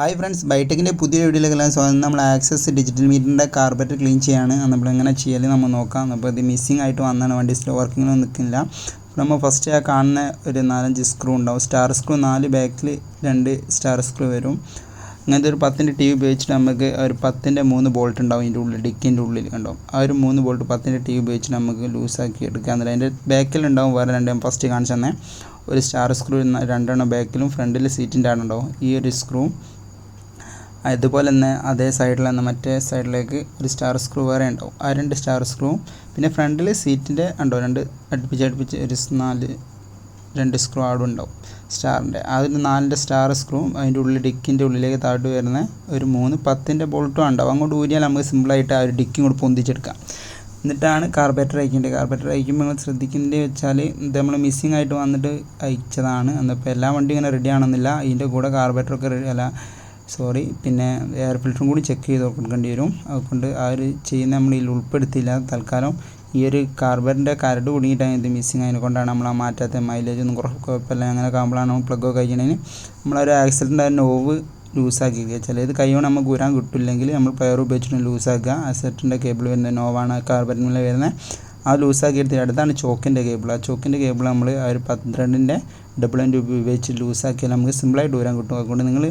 Hi friends, ബൈടെക്കിൻ്റെ പുതിയ വീഡിയോയിലേക്കെല്ലാം സ്വാഗതം. നമ്മൾ ആക്സസ് ഡിജിറ്റൽ മീറ്ററിൻ്റെ കാർബറേറ്റർ ക്ലീൻ ചെയ്യാണ്. നമ്മളെങ്ങനെ ചെയ്യൽ നമ്മൾ നോക്കാം. അപ്പോൾ ഇത് മിസ്സിംഗ് ആയിട്ട് വന്നാണ്, വണ്ടി വർക്കിങ്ങിനൊന്നും നിൽക്കില്ല. നമ്മൾ ഫസ്റ്റ് ആ കാണുന്ന ഒരു 4-5 സ്ക്രൂ ഉണ്ടാവും. സ്റ്റാർ സ്ക്രൂ 4, ബാക്കിൽ 2 സ്റ്റാർ സ്ക്രൂ വരും. അങ്ങനത്തെ ഒരു 10ൻ്റെ ടി ഉപയോഗിച്ചിട്ട് നമുക്ക് ഒരു 10ൻ്റെ 3 ബോൾട്ട് ഉണ്ടാവും ഇതിൻ്റെ ഉള്ളിൽ, ഡിക്കിൻ്റെ ഉള്ളിൽ കണ്ടോ. ആ ഒരു 3 ബോൾട്ട് 10ൻ്റെ ടി ഉപയോഗിച്ചിട്ട് നമുക്ക് ലൂസാക്കി എടുക്കുക. എന്നിട്ട് അതിൻ്റെ ബാക്കിലുണ്ടാവും വേറെ 2 ഫസ്റ്റ് കാണിച്ചു തന്നെ ഒരു സ്റ്റാർ സ്ക്രൂ 2 ബാക്കിലും ഫ്രണ്ടിൽ സീറ്റിൻ്റെ അവിടെ ഉണ്ടാവും ഈ ഒരു സ്ക്രൂ. അതുപോലെ തന്നെ അതേ സൈഡിൽ തന്നെ മറ്റേ സൈഡിലേക്ക് ഒരു സ്റ്റാർ സ്ക്രൂ വേറെ ഉണ്ടാവും. ആ 2 സ്റ്റാർ സ്ക്രൂ പിന്നെ ഫ്രണ്ടിൽ സീറ്റിൻ്റെ ഉണ്ടോ 2 അടുപ്പിച്ച് ഒരു 2 സ്ക്രൂ അവിടെ ഉണ്ടാവും സ്റ്റാറിൻ്റെ. ആ ഒരു 4ൻ്റെ സ്റ്റാർ സ്ക്രൂ അതിൻ്റെ ഉള്ളിൽ ഡിക്കിൻ്റെ ഉള്ളിലേക്ക് താഴോട്ട് വരുന്ന ഒരു 3 10ൻ്റെ ബോൾട്ടും ഉണ്ടാവും. അങ്ങോട്ട് ഊരിയാൽ നമുക്ക് സിമ്പിളായിട്ട് ആ ഒരു ഡിക്കും കൂടെ പൊന്തിച്ചെടുക്കാം. എന്നിട്ടാണ് കാർബറേറ്റർ അയക്കേണ്ടത്. കാർബറേറ്റർ അയക്കുമ്പോൾ നിങ്ങൾ ശ്രദ്ധിക്കേണ്ടത് വെച്ചാൽ ഇത് നമ്മൾ മിസ്സിംഗ് ആയിട്ട് വന്നിട്ട് അയച്ചതാണ്. എന്നിപ്പോൾ എല്ലാ വണ്ടി ഇങ്ങനെ റെഡി ആണെന്നില്ല. ഇതിൻ്റെ കൂടെ കാർബറേറ്ററൊക്കെ പിന്നെ എയർ ഫിൽറ്ററും കൂടി ചെക്ക് ചെയ്ത് കൊടുക്കേണ്ടി വരും. അതുകൊണ്ട് ആ ഒരു ചെയ്യുന്ന നമ്മൾ ഇതിൽ ഉൾപ്പെടുത്തിയില്ല. തൽക്കാലം ഈ ഒരു കാർബറിൻ്റെ കരട് കുടുങ്ങിയിട്ടാണ് ഇത് മിസ്സിങ്. അതിനെ കൊണ്ടാണ് നമ്മൾ ആ മാറ്റാത്ത മൈലേജ് ഒന്നും കുഴപ്പമില്ല. അങ്ങനെ ആകുമ്പോഴാണ് നമ്മൾ പ്ലഗൊക്കെ കഴിക്കണേന് നമ്മളൊരു ആക്സിഡൻ്റ് ആയ നോവ് ലൂസാക്കി ചിലത് കൈ കൊണ്ട് നമുക്ക് ഊരാൻ കിട്ടില്ലെങ്കിൽ നമ്മൾ പയർ ഉപയോഗിച്ചിട്ട് ലൂസാക്കുക. ആ സെറ്റിൻ്റെ കേബിൾ വരുന്ന നോവാണ് കാർബറിൽ വരുന്നത്. ആ ലൂസാക്കി എടുത്തിട്ട് അടുത്താണ് ചോക്കിൻ്റെ കേബിൾ. ആ ചോക്കിൻ്റെ കേബിൾ നമ്മൾ ആ ഒരു 12ൻ്റെ ഡബിൾ എൻഡ് ഉപയോഗിച്ച് ലൂസാക്കിയാൽ നമുക്ക് സിമ്പിളായിട്ട് ഊരാൻ കിട്ടും. അതുകൊണ്ട് നിങ്ങൾ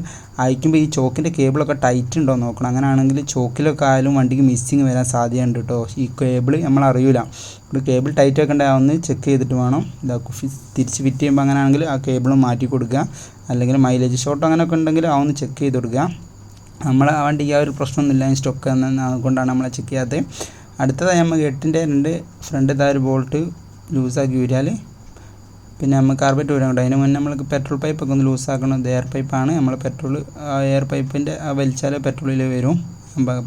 അയക്കുമ്പോൾ ഈ ചോക്കിൻ്റെ കേബിളൊക്കെ ടൈറ്റ് ഉണ്ടോ നോക്കണം. അങ്ങനെയാണെങ്കിൽ ചോക്കിലൊക്കെ ആയാലും വണ്ടിക്ക് മിസ്സിങ് വരാൻ സാധ്യതയുണ്ട് കേട്ടോ. ഈ കേബിൾ നമ്മൾ അറിയില്ല. ഇവിടെ കേബിൾ ടൈറ്റ് ആക്കേണ്ട ഒന്ന് ചെക്ക് ചെയ്തിട്ട് വേണം തിരിച്ച് ഫിറ്റ് ചെയ്യുമ്പോൾ. അങ്ങനെയാണെങ്കിൽ ആ കേബിളും മാറ്റി കൊടുക്കുക. അല്ലെങ്കിൽ മൈലേജ് ഷോർട്ട് അങ്ങനെയൊക്കെ ഉണ്ടെങ്കിൽ ആ ഒന്ന് ചെക്ക് ചെയ്ത് കൊടുക്കുക. നമ്മളെ ആ വണ്ടിക്ക് ആ ഒരു പ്രശ്നമൊന്നുമില്ല, സ്റ്റോക്ക് അതുകൊണ്ടാണ് നമ്മളെ ചെക്ക് ചെയ്യാത്തത്. അടുത്തതായി നമുക്ക് 8ൻ്റെ 2 ഫ്രണ്ടിലത്തെ ഒരു ബോൾട്ട് ലൂസാക്കി ഊരിയാൽ പിന്നെ നമുക്ക് കാർബറേറ്റർ ഊരാൻ കിട്ടും. അതിന് മുന്നേ നമ്മൾക്ക് പെട്രോൾ പൈപ്പൊക്കെ ഒന്ന് ലൂസാക്കണം. ഇത് എയർ പൈപ്പാണ്. നമ്മൾ പെട്രോൾ എയർ പൈപ്പിൻ്റെ വലിച്ചാൽ പെട്രോളിൽ വരും.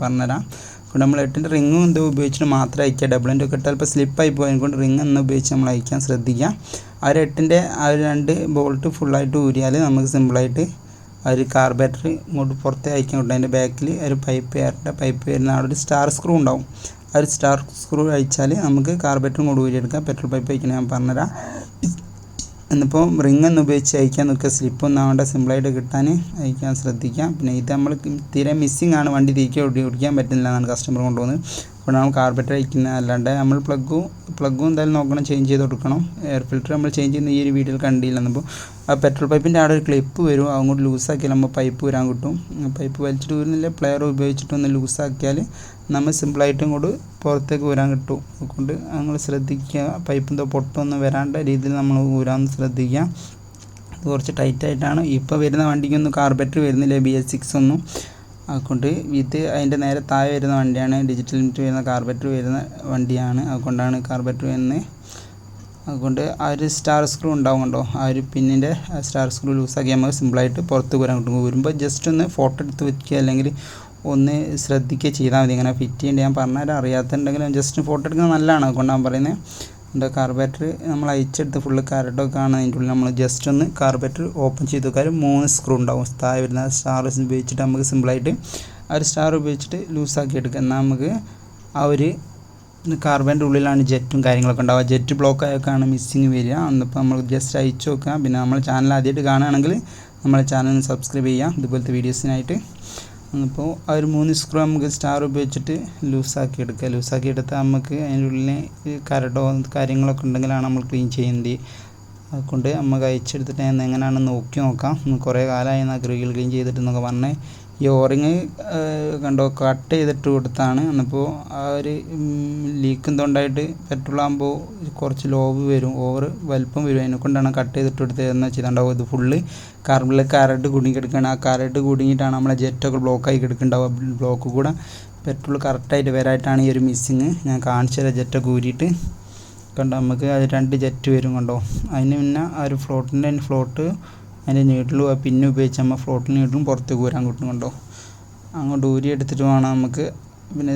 പറഞ്ഞുതരാം. അപ്പോൾ നമ്മൾ 8ൻ്റെ റിങ്ങും ഇത് ഉപയോഗിച്ചിട്ട് മാത്രമേ അയക്കുക. ഡബിളിൻ്റെ ഒക്കെ ഇട്ടാൽ ഇപ്പോൾ സ്ലിപ്പായി പോകും. അതിനെക്കൊണ്ട് റിങ് എന്ന് ഉപയോഗിച്ച് നമ്മൾ അയക്കാൻ ശ്രദ്ധിക്കുക. ആ ഒരു 8ൻ്റെ ആ ഒരു 2 ബോൾട്ട് ഫുള്ളായിട്ട് ഊരിയാൽ നമുക്ക് സിമ്പിളായിട്ട് ആ ഒരു കാർബറേറ്റർ ഇങ്ങോട്ട് പുറത്തേ അയക്കാൻ കിട്ടും. അതിൻ്റെ ബാക്കിൽ ഒരു എയറിൻ്റെ പൈപ്പ് വരുന്ന അവിടെ ഒരു സ്റ്റാർ സ്ക്രൂ ഉണ്ടാവും. ആ ഒരു സ്റ്റാർ സ്ക്രൂ അയച്ചാൽ നമുക്ക് കാർബറേറ്ററും കൂടി ഊരിയെടുക്കാം. പെട്രോൾ പൈപ്പ് അയക്കണം ഞാൻ പറഞ്ഞുതരാം. എന്നിപ്പോൾ റിങ് ഒന്ന് ഉപയോഗിച്ച് അയക്കാൻ നോക്കുക. സ്ലിപ്പൊന്നും ആവേണ്ട, സിമ്പിളായിട്ട് കിട്ടാൻ അയക്കാൻ ശ്രദ്ധിക്കാം. പിന്നെ ഇത് നമ്മൾ തീരെ മിസ്സിംഗ് ആണ്. വണ്ടി തിരികെ ഓടിക്കാൻ പറ്റുന്നില്ല എന്നാണ് കസ്റ്റമർ കൊണ്ടുപോകുന്നത്. അപ്പോൾ നമ്മൾ കാർബറേറ്റർ അയക്കുന്നത്. അല്ലാണ്ട് നമ്മൾ പ്ലഗും എന്തായാലും നോക്കണം, ചേഞ്ച് ചെയ്ത് കൊടുക്കണം. എയർ ഫിൽറ്റർ നമ്മൾ ചേഞ്ച് ചെയ്യുന്ന ഈ ഒരു വീഡിയോയിൽ കണ്ടില്ല. എന്നപ്പോൾ ആ പെട്രോൾ പൈപ്പിൻ്റെ അവിടെ ഒരു ക്ലിപ്പ് വരും. അങ്ങോട്ട് ലൂസാക്കിയാൽ നമ്മൾ പൈപ്പ് വരാൻ കിട്ടും. പൈപ്പ് വലിച്ചിട്ട് വരുന്നില്ല, പ്ലെയർ ഉപയോഗിച്ചിട്ടൊന്ന് ലൂസാക്കിയാൽ നമ്മൾ സിമ്പിളായിട്ടും കൂടി പുറത്തേക്ക് ഊരാൻ കിട്ടും. അതുകൊണ്ട് നമ്മൾ ശ്രദ്ധിക്കുക. പൈപ്പിൻ്റെ പൊട്ടൊന്നും വരാണ്ട രീതിയിൽ നമ്മൾ ഊരാൻ ശ്രദ്ധിക്കുക. അത് കുറച്ച് ടൈറ്റായിട്ടാണ് ഇപ്പോൾ വരുന്ന വണ്ടിക്കൊന്നും കാർബറേറ്റർ വരുന്നില്ല, BS6 ഒന്നും. അതുകൊണ്ട് ഇത് അതിൻ്റെ നേരെ താഴെ വരുന്ന വണ്ടിയാണ്. ഡിജിറ്റൽ യൂണിറ്റ് വരുന്ന കാർബറേറ്റർ വരുന്ന വണ്ടിയാണ്. അതുകൊണ്ടാണ് കാർബറേറ്റർ വരുന്നത്. അതുകൊണ്ട് ആ ഒരു സ്റ്റാർ സ്ക്രൂ ഉണ്ടാവും കണ്ടോ. ആ ഒരു പിന്നിൻ്റെ സ്റ്റാർ സ്ക്രൂ ലൂസാക്കി നമുക്ക് സിമ്പിളായിട്ട് പുറത്ത് ഊരാൻ കിട്ടും. ഊരുമ്പോൾ ജസ്റ്റ് ഒന്ന് ഫോട്ടോ എടുത്ത് വയ്ക്കുക, അല്ലെങ്കിൽ ഒന്ന് ശ്രദ്ധിക്കുക ചെയ്താൽ മതി. ഇങ്ങനെ ഫിറ്റ് ചെയ്യേണ്ടത് ഞാൻ പറഞ്ഞാൽ അറിയാത്തുണ്ടെങ്കിലും ജസ്റ്റ് ഫോട്ടോ എടുക്കുന്നത് നല്ലതാണ്. അതുകൊണ്ടാണ് പറയുന്നത്. എൻ്റെ കാർബറേറ്റർ നമ്മൾ അയച്ചെടുത്ത് ഫുള്ള് കരടൊക്കെ ആണ്. അതിൻ്റെ ഉള്ളിൽ നമ്മൾ ജസ്റ്റ് ഒന്ന് കാർബറേറ്റർ ഓപ്പൺ ചെയ്ത് വെക്കാൻ 3 സ്ക്രൂ ഉണ്ടാവും. താഴെ വരുന്ന സ്റ്റാർ ഉപയോഗിച്ചിട്ട് നമുക്ക് സിമ്പിളായിട്ട് ആ ഒരു സ്റ്റാർ ഉപയോഗിച്ചിട്ട് ലൂസാക്കി എടുക്കുക. എന്നാൽ നമുക്ക് ആ ഒരു കാർബറിൻ്റെ ഉള്ളിലാണ് ജെറ്റും കാര്യങ്ങളൊക്കെ ഉണ്ടാവുക. ജെറ്റ് ബ്ലോക്ക് ആയൊക്കെയാണ് മിസ്സിങ് വരിക. എന്നിപ്പോൾ നമ്മൾ ജസ്റ്റ് അയച്ചു നോക്കുക. പിന്നെ നമ്മൾ ചാനൽ ആദ്യമായിട്ട് കാണുകയാണെങ്കിൽ നമ്മളെ ചാനൽ സബ്സ്ക്രൈബ് ചെയ്യാം ഇതുപോലത്തെ വീഡിയോസിനായിട്ട്. അപ്പോൾ ആ ഒരു 3 സ്ക്രൂ നമുക്ക് സ്റ്റാർ ഉപയോഗിച്ചിട്ട് ലൂസാക്കി എടുക്കുക. ലൂസാക്കി എടുത്താൽ നമുക്ക് അതിൻ്റെ ഉള്ളിൽ കരടോ കാര്യങ്ങളൊക്കെ ഉണ്ടെങ്കിലാണ് നമ്മൾ ക്ലീൻ ചെയ്യുന്നത്. അതുകൊണ്ട് നമുക്ക് അയച്ചെടുത്തിട്ട് എങ്ങനെയാണെന്ന് നോക്കാം. കുറേ കാലമായി ഗ്രിൽ ക്ലീൻ ചെയ്തിട്ടെന്നൊക്കെ പറഞ്ഞ് ഈ ഓറിങ് കണ്ടോ കട്ട് ചെയ്തിട്ട് കൊടുത്താണ്. എന്നിപ്പോൾ ആ ഒരു ലീക്ക് എന്തുകൊണ്ടായിട്ട് പെട്രോൾ ആകുമ്പോൾ കുറച്ച് ലോവ് വരും, ഓവർ വലിപ്പം വരും. അതിനെക്കൊണ്ടാണ് കട്ട് ചെയ്തിട്ട് കൊടുത്തതെന്ന് വെച്ചിട്ടുണ്ടാവും. ഇത് ഫുള്ള് കാർബണിൽ കരട് കുടുങ്ങിക്കിടക്കുകയാണ്. ആ കരട് കുടുങ്ങിയിട്ടാണ് നമ്മളെ ജെറ്റൊക്കെ ബ്ലോക്കായി കിടക്കുന്നുണ്ടാവും. ബ്ലോക്ക് കൂടെ പെട്രോൾ കറക്റ്റായിട്ട് വരായിട്ടാണ് ഈ ഒരു മിസ്സിങ്. ഞാൻ കാണിച്ചു തരാം. ജെറ്റൊക്കെ ഊരിയിട്ട് കണ്ടോ. നമുക്ക് അത് 2 ജെറ്റ് വരും കണ്ടോ. അതിന് പിന്നെ ആ ഒരു ഫ്ലോട്ട് അതിൻ്റെ നീഡിലും ആ പിന്നെ ഉപയോഗിച്ച് നമ്മൾ ഫ്ലോട്ടിൽ നീഡിലും പുറത്തേക്ക് ഊരാൻ കിട്ടും കണ്ടോ. അങ്ങോട്ട് ഊരി എടുത്തിട്ട് വേണം നമുക്ക് പിന്നെ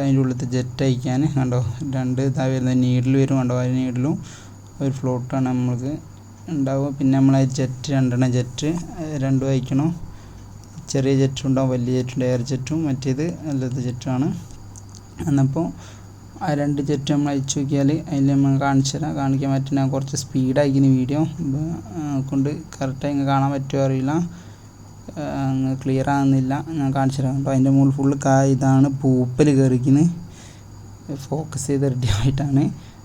അതിൻ്റെ ഉള്ളിലത്തെ ജെറ്റ് അയക്കാൻ കണ്ടോ. 2 ഇതാ വരുന്നത് നീഡിൽ വരും കണ്ടോ. ആ നീഡിലും ഒരു ഫ്ലോട്ടാണ് നമ്മൾക്ക് ഉണ്ടാവുക. പിന്നെ നമ്മൾ ആ ജെറ്റ് 2 ജെറ്റ് 2 അയക്കണം. ചെറിയ ജെറ്റും ഉണ്ടാവും, വലിയ ജെറ്റുണ്ട്, എയർ ജെറ്റും, മറ്റേത് അല്ലാത്ത ജെറ്റുമാണ്. എന്നപ്പോൾ ആ 2 ജെറ്റ് നമ്മൾ അയച്ചു നോക്കിയാൽ അതിൽ നമ്മൾ കാണിക്കാൻ പറ്റുന്ന. കുറച്ച് സ്പീഡായിരിക്കും വീഡിയോ കൊണ്ട് കറക്റ്റായി കാണാൻ പറ്റുമോ അറിയില്ല. അങ്ങ് ക്ലിയർ ആകുന്നില്ല. ഞാൻ കാണിച്ചു തരാം കേട്ടോ. അതിൻ്റെ മുകളിൽ ഫുള്ള് ഇതാണ് പൂപ്പൽ കയറിക്കുന്നത്. ഫോക്കസ് ചെയ്ത് റെഡി ആയിട്ടാണ്.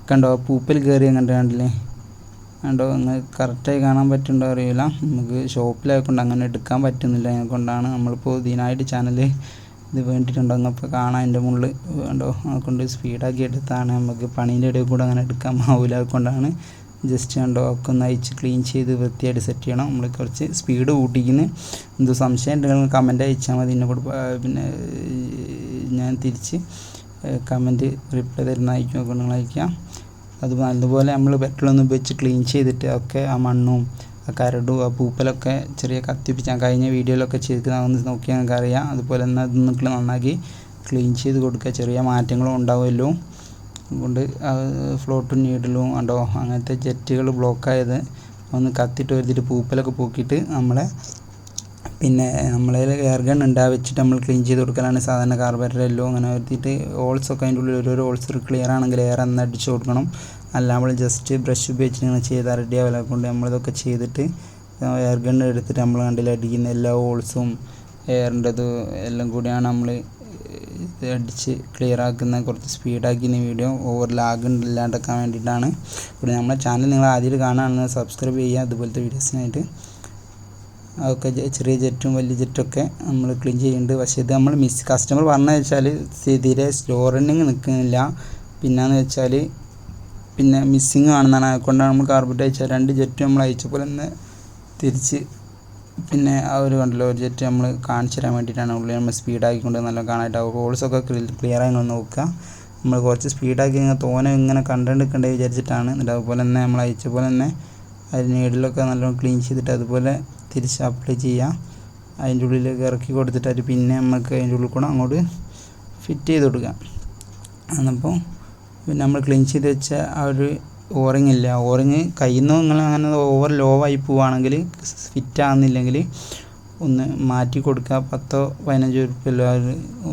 കണ്ടോ പൂപ്പൽ കയറി കണ്ടില്ലേ? കണ്ടോ ഒന്ന് കറക്റ്റായി കാണാൻ പറ്റുന്നുണ്ടോ അറിയില്ല. നമുക്ക് ഷോപ്പിലായതുകൊണ്ട് അങ്ങനെ എടുക്കാൻ പറ്റുന്നില്ല. അതുകൊണ്ടാണ് നമ്മളിപ്പോൾ ഇതിനായിട്ട് ചാനൽ ഇത് വേണ്ടിയിട്ടുണ്ടോ അങ്ങപ്പോൾ കാണാൻ. എൻ്റെ മുകളിൽ കണ്ടോ അതുകൊണ്ട് സ്പീഡാക്കി എടുത്താണ്. നമുക്ക് പണീൻ്റെ ഇടയിൽ കൂടെ അങ്ങനെ എടുക്കാൻ ആവില്ല. അതുകൊണ്ടാണ് ജസ്റ്റ് കണ്ടോ ഒക്കെ ഒന്ന് അയച്ച് ക്ലീൻ ചെയ്ത് വൃത്തിയായിട്ട് സെറ്റ് ചെയ്യണം. നമ്മൾ കുറച്ച് സ്പീഡ് കൂട്ടിക്കുന്നു. എന്തോ സംശയം ഉണ്ടെങ്കിൽ കമൻറ്റ് അയച്ചാൽ മതി. എന്നെ കൂടെ പിന്നെ ഞാൻ തിരിച്ച് കമൻറ്റ് റിപ്ലൈ തരുന്നതായിരിക്കും. ഒക്കെ നിങ്ങൾ അയക്കാം. അതുപോലെ നമ്മൾ പെട്രോളൊന്നും ഉപയോഗിച്ച് ക്ലീൻ ചെയ്തിട്ട് ഒക്കെ ആ മണ്ണും ആ കരടും ആ പൂപ്പലൊക്കെ ചെറിയ കത്തിപ്പിച്ച് ഞാൻ കഴിഞ്ഞ വീഡിയോയിലൊക്കെ ചെയ്ത് ഒന്ന് നോക്കിയാൽ നിങ്ങൾക്ക് അറിയാം. അതുപോലെ തന്നെ അതൊന്ന് നന്നാക്കി ക്ലീൻ ചെയ്ത് കൊടുക്കുക. ചെറിയ മാറ്റങ്ങളും ഉണ്ടാവുമല്ലോ. അതുകൊണ്ട് ഫ്ലോട്ടും നീഡിലും ഉണ്ടോ അങ്ങനത്തെ ജെറ്റുകൾ ബ്ലോക്കായത് ഒന്ന് കത്തിയിട്ട് വരുത്തിയിട്ട് പൂപ്പലൊക്കെ പോക്കിയിട്ട് പിന്നെ നമ്മളെ എയർ ഗൺ വെച്ചിട്ട് നമ്മൾ ക്ലീൻ ചെയ്ത് കൊടുക്കലാണ് സാധാരണ കാർബറേറ്റർ എല്ലാം. അങ്ങനെ വരുത്തിയിട്ട് ഹോൾസൊക്കെ അതിൻ്റെ ഉള്ളിൽ ഓരോ ഹോൾസ് ക്ലിയർ ആണെങ്കിൽ എയർ ഒന്ന് അടിച്ച് കൊടുക്കണം. അല്ല നമ്മൾ ജസ്റ്റ് ബ്രഷ് ഉപയോഗിച്ച് നിങ്ങൾ ചെയ്താൽ റെഡി ആവില്ല. അതുകൊണ്ട് നമ്മളിതൊക്കെ ചെയ്തിട്ട് എയർ ഗൺ എടുത്തിട്ട് നമ്മൾ കണ്ടിൽ അടിക്കുന്ന എല്ലാ ഹോൾസും എയറിൻ്റെത് എല്ലാം കൂടിയാണ് നമ്മൾ അടിച്ച് ക്ലിയർ ആക്കുന്ന. കുറച്ച് സ്പീഡാക്കുന്ന വീഡിയോ ഓവർ ലാഗ് ഇല്ലാണ്ടാക്കാൻ വേണ്ടിയിട്ടാണ്. ഇവിടെ നമ്മളെ ചാനൽ നിങ്ങൾ ആദ്യം കാണുകയാണെങ്കിൽ സബ്സ്ക്രൈബ് ചെയ്യുക. അതുപോലത്തെ വീഡിയോസിനായിട്ട് അതൊക്കെ ചെറിയ ജെറ്റും വലിയ ജെറ്റൊക്കെ നമ്മൾ ക്ലീൻ ചെയ്യുന്നുണ്ട്. പക്ഷേ ഇത് നമ്മൾ കസ്റ്റമർ പറഞ്ഞതെന്ന് വെച്ചാൽ തീരെ സ്ലോ റണ്ണിങ് നിൽക്കുന്നില്ല. പിന്നെയെന്ന് വെച്ചാൽ പിന്നെ മിസ്സിങ് ആണെന്നാണ്. അതുകൊണ്ടാണ് നമ്മൾ കാർബറേറ്റർ അയച്ചാൽ 2 ജെറ്റ് നമ്മൾ അയച്ച പോലെ തന്നെ തിരിച്ച് പിന്നെ ആ ഒരു കണ്ടല്ലോ ഒരു ജെറ്റ് നമ്മൾ കാണിച്ചു തരാൻ വേണ്ടിയിട്ടാണ്. ഉള്ളിൽ നമ്മൾ സ്പീഡാക്കിക്കൊണ്ട് നല്ല കാണാനായിട്ട് ഹോൾസൊക്കെ ക്ലിയറായി നോക്കുക. നമ്മൾ കുറച്ച് സ്പീഡാക്കി തോനെ ഇങ്ങനെ കണ്ടെടുക്കേണ്ടത് വിചാരിച്ചിട്ടാണ്. എന്നിട്ട് അതുപോലെ തന്നെ നമ്മൾ അയച്ച പോലെ തന്നെ അതിന് നീഡിലൊക്കെ നല്ലോണം ക്ലീൻ ചെയ്തിട്ട് അതുപോലെ തിരിച്ച് അപ്ലൈ ചെയ്യുക. അതിൻ്റെ ഉള്ളിലേക്ക് ഇറക്കി കൊടുത്തിട്ട് അത് പിന്നെ നമുക്ക് അതിൻ്റെ ഉള്ളിൽ കൂടെ അങ്ങോട്ട് ഫിറ്റ് ചെയ്ത് കൊടുക്കുക. അപ്പോൾ പിന്നെ നമ്മൾ ക്ലീൻ ചെയ്ത് വെച്ച ആ ഒരു ഓറിങ് ഇല്ല, ഓറിങ് കയ്യിൽ നിന്ന് നിങ്ങൾ അങ്ങനെ ഓവർ ലോ ആയി പോവുകയാണെങ്കിൽ ഫിറ്റ് ആകുന്നില്ലെങ്കിൽ ഒന്ന് മാറ്റി കൊടുക്കുക. 10-15 ഉറുപ്പിക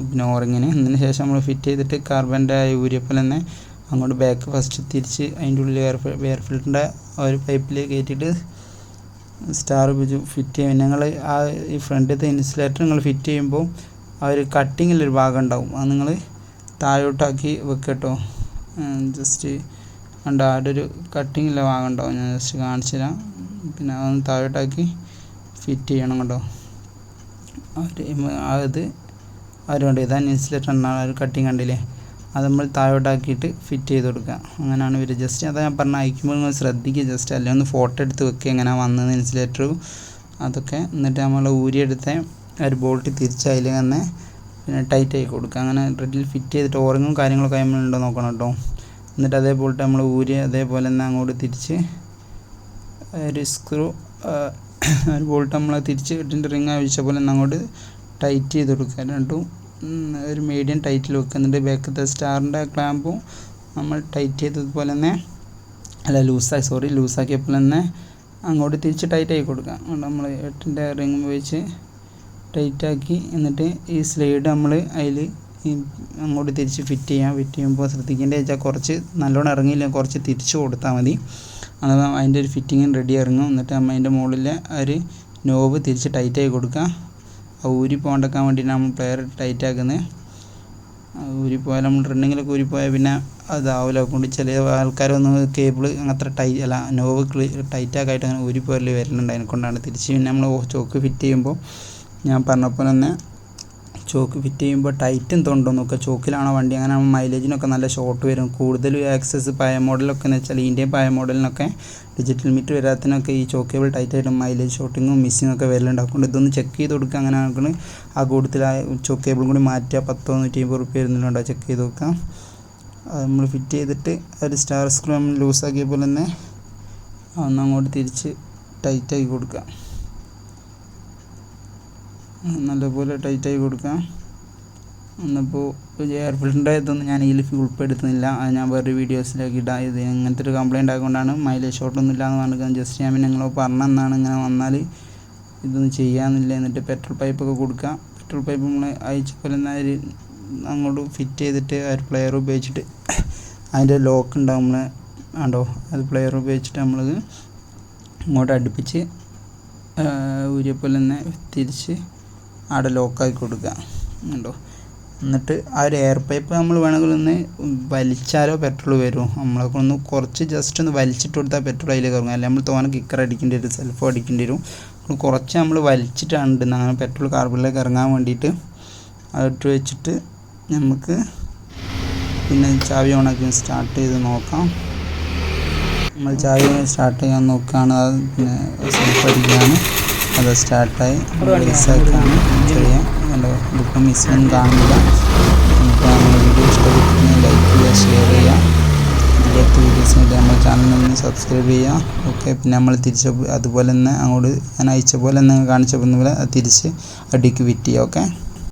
പിന്നെ ഓറിങ്ങിന്. അതിന് ശേഷം നമ്മൾ ഫിറ്റ് ചെയ്തിട്ട് കാർബൻ്റെ ഊരിയപ്പോൾ തന്നെ അങ്ങോട്ട് ബാക്ക് ഫസ്റ്റ് തിരിച്ച് അതിൻ്റെ ഉള്ളിൽ എയർ ഫിൽറ്ററിൻ്റെ ആ ഒരു പൈപ്പിൽ കയറ്റിയിട്ട് സ്റ്റാർ ഉപയോഗിച്ച് ഫിറ്റ് ചെയ്യും. ഞങ്ങൾ ആ ഈ ഫ്രണ്ടിലത്തെ ഇൻസുലേറ്റർ നിങ്ങൾ ഫിറ്റ് ചെയ്യുമ്പോൾ ആ ഒരു കട്ടിങ്ങിലൊരു ഭാഗം ഉണ്ടാവും. അത് നിങ്ങൾ താഴോട്ടാക്കി വെക്കട്ടോ. ജസ്റ്റ് കണ്ടോ അവിടെ ഒരു കട്ടിങ്ങില്ല ഭാഗം ഉണ്ടാവും. ഞാൻ ജസ്റ്റ് കാണിച്ചു തരാം. പിന്നെ അതൊന്ന് താഴോട്ടാക്കി ഫിറ്റ് ചെയ്യണം കേട്ടോ. അത് കണ്ടോ ഇതാണ് ഇൻസുലേറ്റർ എന്നാണ് ആ ഒരു കട്ടിങ് കണ്ടില്ലേ. അത് നമ്മൾ താഴോട്ടാക്കിയിട്ട് ഫിറ്റ് ചെയ്ത് കൊടുക്കുക. അങ്ങനെയാണ് ഇവർ ജസ്റ്റ് അതാ ഞാൻ പറഞ്ഞ അയക്കുമ്പോൾ നിങ്ങൾ ശ്രദ്ധിക്കുക. ജസ്റ്റ് അല്ലെങ്കിൽ ഒന്ന് ഫോട്ടോ എടുത്ത് വെക്കുക എങ്ങനെ വന്നത് ഇൻസുലേറ്റർ അതൊക്കെ. എന്നിട്ട് നമ്മൾ ഊരിയെടുത്ത ഒരു ബോൾട്ട് തിരിച്ച് അതിൽ തന്നെ പിന്നെ ടൈറ്റ് ആക്കി കൊടുക്കുക. അങ്ങനെ റെഡിൽ ഫിറ്റ് ചെയ്തിട്ട് ഓറിങ്ങും കാര്യങ്ങളൊക്കെ നമ്മളുണ്ടോ നോക്കണം കേട്ടോ. എന്നിട്ട് അതേപോലെ നമ്മൾ ഊരി അതേപോലെ തന്നെ അങ്ങോട്ട് തിരിച്ച് ഒരു സ്ക്രൂ ഒരു ബോൾട്ട് നമ്മൾ തിരിച്ച് ഇട്ടിൻ്റെ റിങ് ആവശ്യ പോലെ തന്നെ അങ്ങോട്ട് ടൈറ്റ് ചെയ്ത് കൊടുക്കുക. രണ്ടും ഒരു മീഡിയം ടൈറ്റിൽ വെക്കുക. എന്നിട്ട് ബാക്കത്തെ സ്റ്റാറിൻ്റെ ക്ലാമ്പും നമ്മൾ ടൈറ്റ് ചെയ്തതുപോലെ തന്നെ ലൂസാക്കിയപ്പോൾ തന്നെ അങ്ങോട്ട് തിരിച്ച് ടൈറ്റ് ആക്കി കൊടുക്കുക. അതുകൊണ്ട് നമ്മൾ 8ൻ്റെ റിങ് ഉപയോഗിച്ച് ടൈറ്റാക്കി എന്നിട്ട് ഈ സ്ലൈഡ് നമ്മൾ അതിൽ അങ്ങോട്ട് തിരിച്ച് ഫിറ്റ് ചെയ്യുമ്പോൾ ശ്രദ്ധിക്കേണ്ടത് വെച്ചാൽ കുറച്ച് നല്ലോണം ഇറങ്ങിയില്ല, കുറച്ച് തിരിച്ച് കൊടുത്താൽ മതി. അത് അതിൻ്റെ ഒരു ഫിറ്റിങ്ങും റെഡി ഇറങ്ങും. എന്നിട്ട് നമ്മൾ അതിൻ്റെ മുകളിൽ ഒരു നോബ് തിരിച്ച് ടൈറ്റാക്കി കൊടുക്കുക. ഊരി പോകാണ്ടിരിക്കാൻ വേണ്ടിയിട്ടാണ് നമ്മൾ പ്ലെയർ ടൈറ്റ് ആക്കുന്നത്. ഊരിപ്പോയാൽ നമ്മൾ റണ്ണിങ്ങിലൊക്കെ ഊരിപ്പോയാൽ പിന്നെ അതാവില്ല. കൊണ്ട് ചില ആൾക്കാരൊന്നും കേബിൾ അങ്ങനത്തെ നോബ് ടൈറ്റാക്കായിട്ട് അങ്ങനെ ഊരിപ്പോയാൽ വരുന്നുണ്ട്. അതിനെക്കൊണ്ടാണ് തിരിച്ച് പിന്നെ നമ്മൾ ചോക്ക് ഫിറ്റ് ചെയ്യുമ്പോൾ ഞാൻ പറഞ്ഞപ്പോൾ തന്നെ ചോക്ക് ഫിറ്റ് ചെയ്യുമ്പോൾ ടൈറ്റും തൊണ്ടോ നോക്കുക. ചോക്കിലാണോ വണ്ടി അങ്ങനെ മൈലേജിനൊക്കെ നല്ല ഷോർട്ട് വരും. കൂടുതൽ ആക്സസ് പഴയ മോഡലൊക്കെ എന്ന് വെച്ചാൽ ഇന്ത്യൻ പഴയ മോഡലിനൊക്കെ ഡിജിറ്റൽ മീറ്റർ വരാത്തിനൊക്കെ ഈ ചോക്ക് കേബിൾ ടൈറ്റായിട്ട് മൈലേജ് ഷോർട്ടിങ്ങും മിസ്സിങ്ങൊക്കെ വരലുണ്ട്. അതുകൊണ്ട് ഇതൊന്ന് ചെക്ക് ചെയ്ത് കൊടുക്കുക. അങ്ങനെ ആണെങ്കിൽ ആ കൂടുതൽ ആ ചോക്ക് കേബിളും കൂടി മാറ്റുക. 100-150 ഉറുപ്പിക വരുന്നുണ്ടോ ചെക്ക് ചെയ്ത് നോക്കാം. അത് നമ്മൾ ഫിറ്റ് ചെയ്തിട്ട് ഒരു സ്റ്റാർ സ്ക്രൂ നമ്മൾ ലൂസാക്കിയ പോലെ തന്നെ ഒന്നങ്ങോട്ട് തിരിച്ച് ടൈറ്റാക്കി കൊടുക്കുക. നല്ലപോലെ ടൈറ്റായി കൊടുക്കാം. എന്നിപ്പോൾ എയർ ഫിൽറ്ററിൻ്റെ ഇതൊന്നും ഞാൻ ഇതിൽ ഉൾപ്പെടുത്തുന്നില്ല. അത് ഞാൻ വേറെ വീഡിയോസിലേക്ക് ഇടാം. ഇത് ഇങ്ങനത്തെ ഒരു കംപ്ലയിൻ്റ് ആയതുകൊണ്ടാണ് മൈലേജ് ഷോട്ടൊന്നും ഇല്ലയെന്ന് പറഞ്ഞത്. ജസ്റ്റ് ഞാൻ പിന്നെ നിങ്ങൾ പറഞ്ഞെന്നാണ് ഇങ്ങനെ വന്നാൽ ഇതൊന്നും ചെയ്യാമെന്നില്ല. എന്നിട്ട് പെട്രോൾ പൈപ്പൊക്കെ കൊടുക്കുക. പെട്രോൾ പൈപ്പ് നമ്മൾ അയച്ച പോലെ തന്നെ അങ്ങോട്ട് ഫിറ്റ് ചെയ്തിട്ട് ആ ഒരു പ്ലെയർ ഉപയോഗിച്ചിട്ട് അതിൻ്റെ ലോക്ക് ഉണ്ടാവും നമ്മളെ കണ്ടോ. അത് പ്ലെയർ ഉപയോഗിച്ചിട്ട് നമ്മളത് ഇങ്ങോട്ട് അടുപ്പിച്ച് ഊരിയപ്പോൾ തന്നെ തിരിച്ച് അവിടെ ലോക്കാക്കി കൊടുക്കുക ഉണ്ടോ. എന്നിട്ട് ആ ഒരു എയർ പൈപ്പ് നമ്മൾ വേണമെങ്കിൽ ഒന്ന് വലിച്ചാലോ പെട്രോൾ വരും. നമ്മളൊക്കെ ഒന്ന് കുറച്ച് ജസ്റ്റ് ഒന്ന് വലിച്ചിട്ട് കൊടുത്താൽ പെട്രോൾ അതിലേക്ക് ഇറങ്ങും. അല്ലെങ്കിൽ നമ്മൾ തോനെ കിക്കർ അടിക്കേണ്ടി വരും, സെൽഫോ അടിക്കേണ്ടി വരും. കുറച്ച് നമ്മൾ വലിച്ചിട്ടാണ് ഇടുന്നത് അങ്ങനെ പെട്രോൾ കാർബണിലേക്ക് ഇറങ്ങാൻ വേണ്ടിയിട്ട്. അതിട്ട് വെച്ചിട്ട് നമുക്ക് പിന്നെ ചാവി ഓണാക്കി സ്റ്റാർട്ട് ചെയ്ത് നോക്കാം. നമ്മൾ ചാവി സ്റ്റാർട്ട് ചെയ്യാൻ നോക്കുകയാണ്. അത് പിന്നെ സെൽഫ് അടിക്കുകയാണ്. അത് സ്റ്റാർട്ടായി റിസാക്കാണ് ചെറിയ ബുക്ക് മിസ്സിങ് കാണുന്നില്ല. നമുക്ക് നമ്മുടെ വീഡിയോ ഇഷ്ടപ്പെട്ടിട്ടുണ്ടെങ്കിൽ ലൈക്ക് ചെയ്യുക, ഷെയർ ചെയ്യുക. ഇതുപോലത്തെ വീഡിയോസിനായിട്ട് നമ്മുടെ ചാനലിൽ സബ്സ്ക്രൈബ് ചെയ്യുക. ഓക്കെ. പിന്നെ നമ്മൾ അതുപോലെ തന്നെ അങ്ങോട്ട് ഞാൻ അയച്ച പോലെ തന്നെ കാണിച്ച പോലെ തിരിച്ച് അടിക്ക് ഫിറ്റ് ചെയ്യുക. ഓക്കെ.